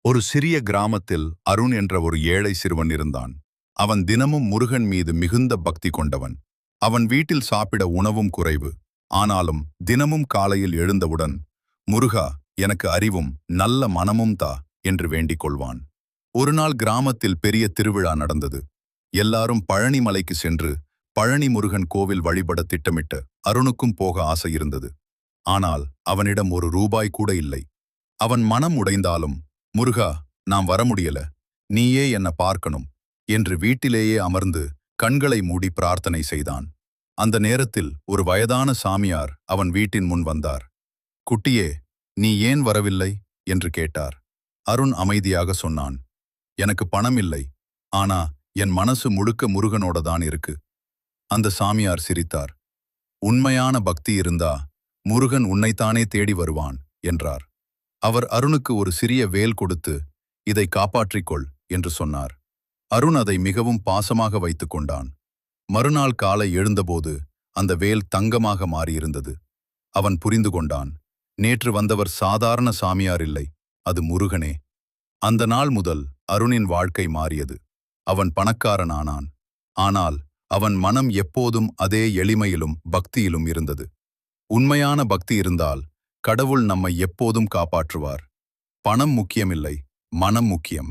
ஒரு சிறிய கிராமத்தில் அருண் என்ற ஒரு ஏழை சிறுவன் இருந்தான். அவன் தினமும் முருகன் மீது மிகுந்த பக்தி கொண்டவன். அவன் வீட்டில் சாப்பிட உணவும் குறைவு. ஆனாலும் தினமும் காலையில் எழுந்தவுடன், முருகா, எனக்கு அறிவும் நல்ல மனமும் தா என்று வேண்டிக் கொள்வான். ஒருநாள் கிராமத்தில் பெரிய திருவிழா நடந்தது. எல்லாரும் பழனி மலைக்கு சென்று பழனி முருகன் கோவில் வழிபட திட்டமிட்டு அருணுக்கும் போக ஆசை இருந்தது. ஆனால் அவனிடம் ஒரு ரூபாய் கூட இல்லை. அவன் மனம் உடைந்தாலும், முருகா, நான் வர முடியல, நீயே என்ன பார்க்கணும் என்று வீட்டிலேயே அமர்ந்து கண்களை மூடி பிரார்த்தனை செய்தான். அந்த நேரத்தில் ஒரு வயதான சாமியார் அவன் வீட்டின் முன் வந்தார். குட்டியே, நீ ஏன் வரவில்லை என்று கேட்டார். அருண் அமைதியாக சொன்னான், எனக்கு பணம் இல்லை, ஆனா என் மனசு முழுக்க முருகனோட தான் இருக்கு. அந்த சாமியார் சிரித்தார். உண்மையான பக்தி இருந்தா முருகன் உன்னைத்தானே தேடி வருவான் என்றார். அவர் அருணுக்கு ஒரு சிறிய வேல் கொடுத்து, இதை காப்பாற்றிக்கொள் என்று சொன்னார். அருண் அதை மிகவும் பாசமாக வைத்துக் கொண்டான். மறுநாள் காலை எழுந்தபோது அந்த வேல் தங்கமாக மாறியிருந்தது. அவன் புரிந்து கொண்டான், நேற்று வந்தவர் சாதாரண சாமியார் இல்லை, அது முருகனே. அந்த நாள் முதல் அருணின் வாழ்க்கை மாறியது. அவன் பணக்காரன் ஆனான். ஆனால் அவன் மனம் எப்போதும் அதே எளிமையிலும் பக்தியிலும் இருந்தது. உண்மையான பக்தி இருந்தால் கடவுள் நம்மை எப்போதும் காப்பாற்றுவார். பணம் முக்கியமில்லை, மனம் முக்கியம்.